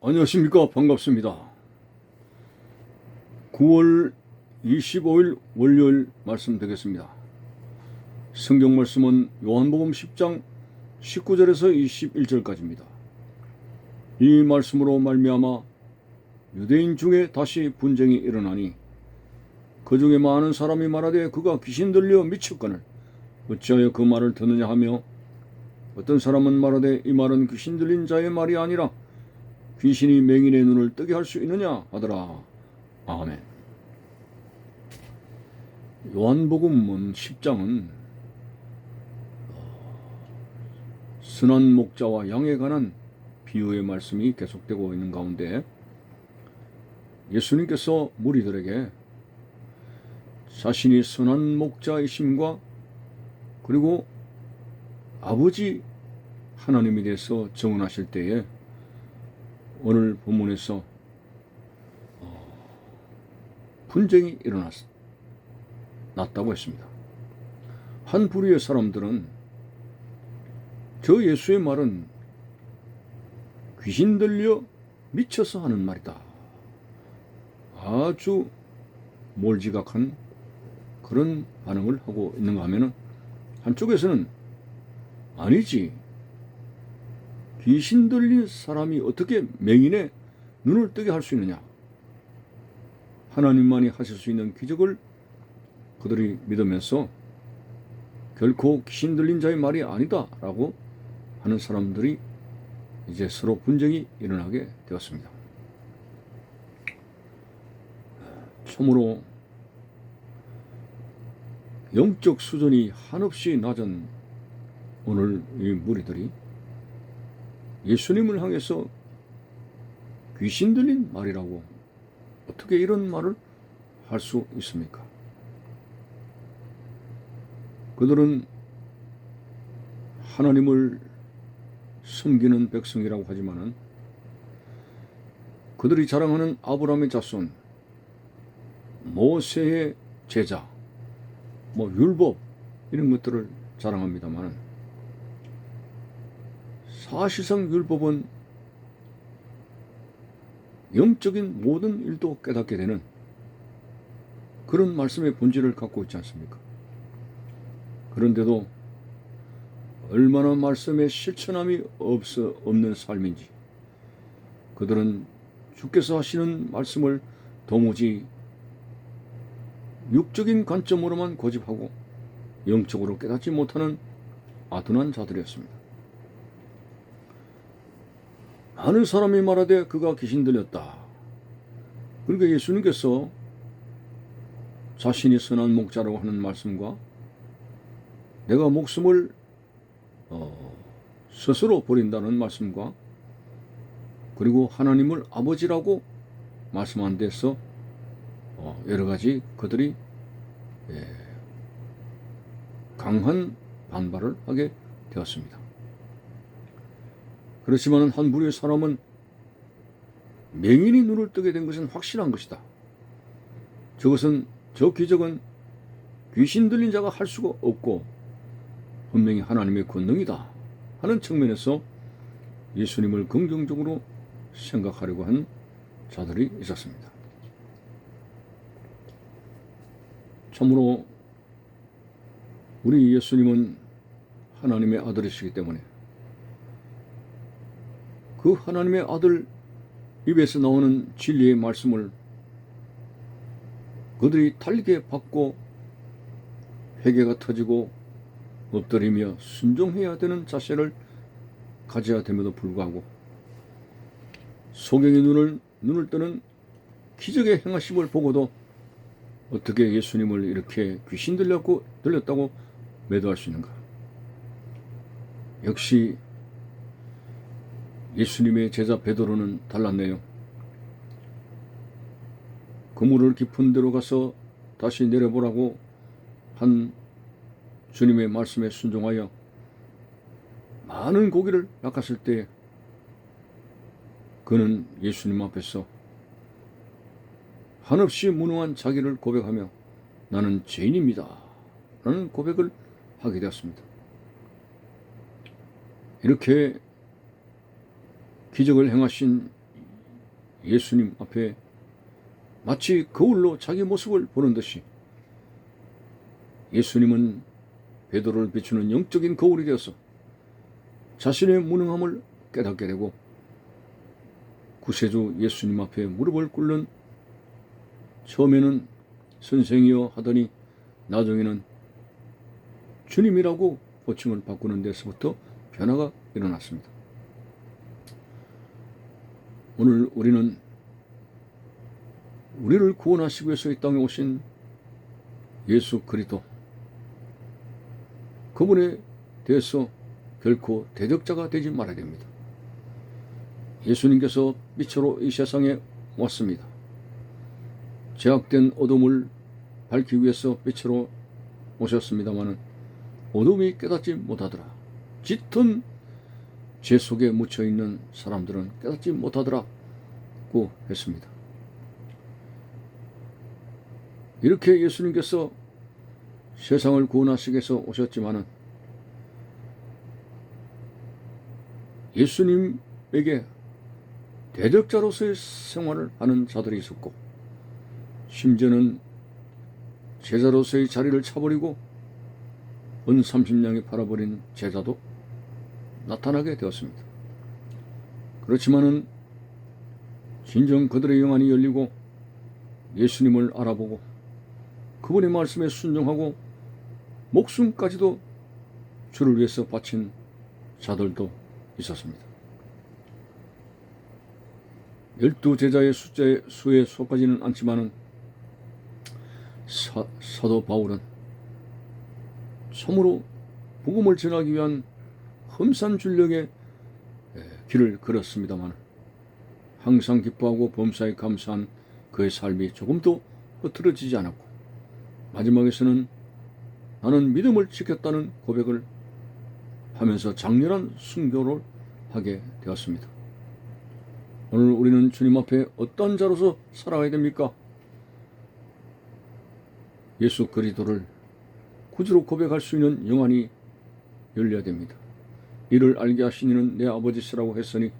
안녕하십니까. 반갑습니다. 9월 25일 월요일 말씀 되겠습니다. 성경 말씀은 요한복음 10장 19절에서 21절까지입니다. 이 말씀으로 말미암아 유대인 중에 다시 분쟁이 일어나니 그 중에 많은 사람이 말하되 그가 귀신 들려 미쳤거늘 어찌하여 그 말을 듣느냐 하며 어떤 사람은 말하되 이 말은 귀신 들린 자의 말이 아니라 귀신이 맹인의 눈을 뜨게 할 수 있느냐 하더라. 아멘. 요한복음 10장은 선한 목자와 양에 관한 비유의 말씀이 계속되고 있는 가운데 예수님께서 무리들에게 자신이 선한 목자이심과 그리고 아버지 하나님에 대해서 증언하실 때에 오늘 본문에서 분쟁이 났다고 했습니다. 한 부류의 사람들은 저 예수의 말은 귀신 들려 미쳐서 하는 말이다. 아주 몰지각한 그런 반응을 하고 있는가 하면은 한쪽에서는 아니지. 귀신 들린 사람이 어떻게 맹인의 눈을 뜨게 할 수 있느냐. 하나님만이 하실 수 있는 기적을 그들이 믿으면서 결코 귀신 들린 자의 말이 아니다 라고 하는 사람들이 이제 서로 분쟁이 일어나게 되었습니다. 참으로 영적 수준이 한없이 낮은 오늘 이 무리들이 예수님을 향해서 귀신 들린 말이라고 어떻게 이런 말을 할 수 있습니까? 그들은 하나님을 섬기는 백성이라고 하지만은 그들이 자랑하는 아브라함의 자손, 모세의 제자, 율법 이런 것들을 자랑합니다만은 사실상 율법은 영적인 모든 일도 깨닫게 되는 그런 말씀의 본질을 갖고 있지 않습니까? 그런데도 얼마나 말씀에 실천함이 없는 삶인지 그들은 주께서 하시는 말씀을 도무지 육적인 관점으로만 고집하고 영적으로 깨닫지 못하는 아둔한 자들이었습니다. 많은 사람이 말하되 그가 귀신 들렸다. 그러니까 예수님께서 자신이 선한 목자라고 하는 말씀과 내가 목숨을 스스로 버린다는 말씀과 그리고 하나님을 아버지라고 말씀한 데서 여러 가지 그들이 강한 반발을 하게 되었습니다. 그렇지만 한 부류의 사람은 맹인이 눈을 뜨게 된 것은 확실한 것이다. 저 기적은 귀신 들린 자가 할 수가 없고 분명히 하나님의 권능이다 하는 측면에서 예수님을 긍정적으로 생각하려고 한 자들이 있었습니다. 참으로 우리 예수님은 하나님의 아들이시기 때문에 그 하나님의 아들 입에서 나오는 진리의 말씀을 그들이 달게 받고 회개가 터지고 엎드리며 순종해야 되는 자세를 가져야 됨에도 불구하고 소경의 눈을 뜨는 기적의 행하심을 보고도 어떻게 예수님을 이렇게 귀신 들렸다고 매도할 수 있는가? 역시 예수님의 제자 베드로는 달랐네요. 그물을 깊은 데로 가서 다시 내려보라고 한 주님의 말씀에 순종하여 많은 고기를 낚았을 때 그는 예수님 앞에서 한없이 무능한 자기를 고백하며 나는 죄인입니다 라는 고백을 하게 되었습니다. 이렇게 기적을 행하신 예수님 앞에 마치 거울로 자기 모습을 보는 듯이 예수님은 베드로를 비추는 영적인 거울이 되어서 자신의 무능함을 깨닫게 되고 구세주 예수님 앞에 무릎을 꿇는, 처음에는 선생이여 하더니 나중에는 주님이라고 호칭을 바꾸는 데서부터 변화가 일어났습니다. 오늘 우리는 우리를 구원하시기 위해서 이 땅에 오신 예수 그리스도, 그분에 대해서 결코 대적자가 되지 말아야 됩니다. 예수님께서 빛으로 이 세상에 왔습니다. 제약된 어둠을 밝히기 위해서 빛으로 오셨습니다마는 어둠이 깨닫지 못하더라. 짙은 죄 속에 묻혀있는 사람들은 깨닫지 못하더라고 했습니다. 이렇게 예수님께서 세상을 구원하시기 위해서 오셨지만은 예수님에게 대적자로서의 생활을 하는 자들이 있었고, 심지어는 제자로서의 자리를 차버리고 은 30냥에 팔아버린 제자도 나타나게 되었습니다. 그렇지만은 진정 그들의 영안이 열리고 예수님을 알아보고 그분의 말씀에 순종하고 목숨까지도 주를 위해서 바친 자들도 있었습니다. 12제자의 수에 속하지는 않지만은 사도 바울은 참으로 복음을 전하기 위한 험산 줄력의 길을 걸었습니다만 항상 기뻐하고 범사에 감사한 그의 삶이 조금도 흐트러지지 않았고, 마지막에서는 나는 믿음을 지켰다는 고백을 하면서 장렬한 순교를 하게 되었습니다. 오늘 우리는 주님 앞에 어떤 자로서 살아가야 됩니까? 예수 그리스도를 구주로 고백할 수 있는 영안이 열려야 됩니다. 이를 알게 하신 이는 내 아버지시라고 했으니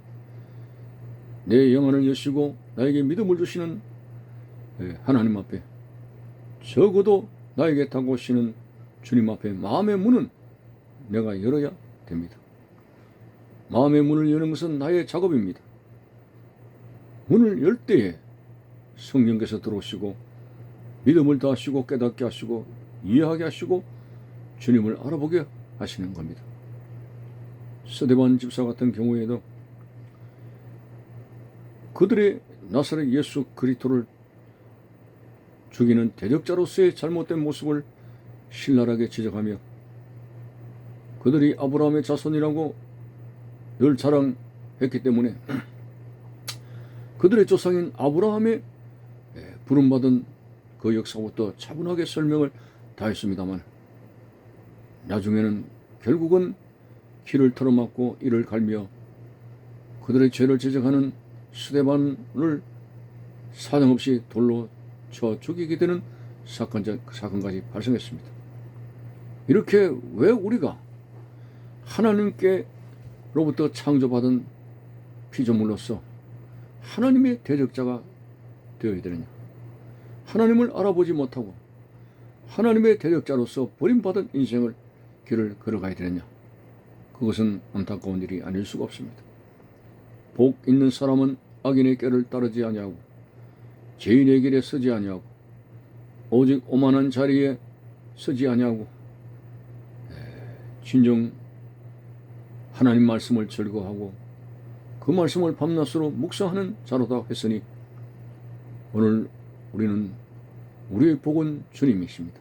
내 영안을 여시고 나에게 믿음을 주시는 하나님 앞에, 적어도 나에게 다가오시는 주님 앞에 마음의 문은 내가 열어야 됩니다. 마음의 문을 여는 것은 나의 작업입니다. 문을 열 때에 성령께서 들어오시고 믿음을 더하시고 깨닫게 하시고 이해하게 하시고 주님을 알아보게 하시는 겁니다. 스데반 집사 같은 경우에도 그들의 나사렛 예수 그리스도를 죽이는 대적자로서의 잘못된 모습을 신랄하게 지적하며 그들이 아브라함의 자손이라고 늘 자랑했기 때문에 그들의 조상인 아브라함의 부름받은 그 역사부터 차분하게 설명을 다했습니다만, 나중에는 결국은 길을 틀어막고 이를 갈며 그들의 죄를 지적하는 스데반을 사정없이 돌로 쳐 죽이게 되는 사건까지 발생했습니다. 이렇게 왜 우리가 하나님께로부터 창조받은 피조물로서 하나님의 대적자가 되어야 되느냐? 하나님을 알아보지 못하고 하나님의 대적자로서 버림받은 인생을 길을 걸어가야 되느냐? 그것은 안타까운 일이 아닐 수가 없습니다. 복 있는 사람은 악인의 꾀를 따르지 아니하고 죄인의 길에 서지 아니하고 오직 오만한 자리에 서지 아니하고 진정 하나님 말씀을 즐거워하고 그 말씀을 밤낮으로 묵상하는 자로다 했으니, 오늘 우리는 우리의 복은 주님이십니다.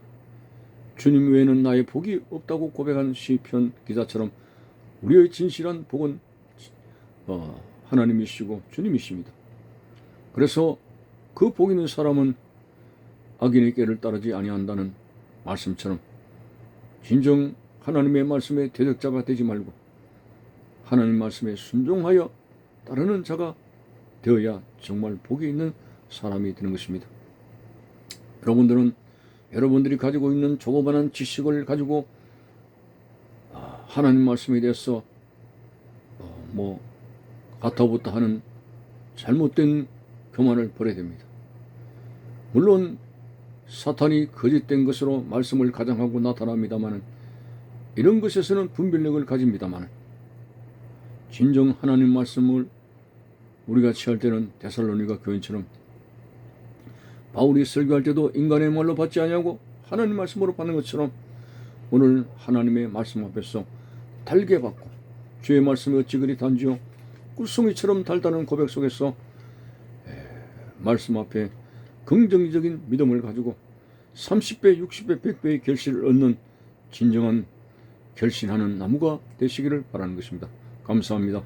주님 외에는 나의 복이 없다고 고백한 시편 기자처럼 우리의 진실한 복은 하나님이시고 주님이십니다. 그래서 그 복 있는 사람은 악인의 꾀를 따르지 아니한다는 말씀처럼 진정 하나님의 말씀에 대적자가 되지 말고 하나님 말씀에 순종하여 따르는 자가 되어야 정말 복이 있는 사람이 되는 것입니다. 여러분들은 여러분들이 가지고 있는 조그만한 지식을 가지고 하나님 말씀에 대해서 가타부타 하는 잘못된 교만을 버려야 됩니다. 물론 사탄이 거짓된 것으로 말씀을 가장하고 나타납니다마는 이런 것에서는 분별력을 가집니다마는 진정 하나님 말씀을 우리가 취할 때는 데살로니가 교인처럼 바울이 설교할 때도 인간의 말로 받지 아니하고 하나님 말씀으로 받는 것처럼 오늘 하나님의 말씀 앞에서 달게 받고 주의 말씀이 어찌 그리 단지요 꿀송이처럼 달다는 고백 속에서 말씀 앞에 긍정적인 믿음을 가지고 30배, 60배, 100배의 결실을 얻는 진정한 결신하는 나무가 되시기를 바라는 것입니다. 감사합니다.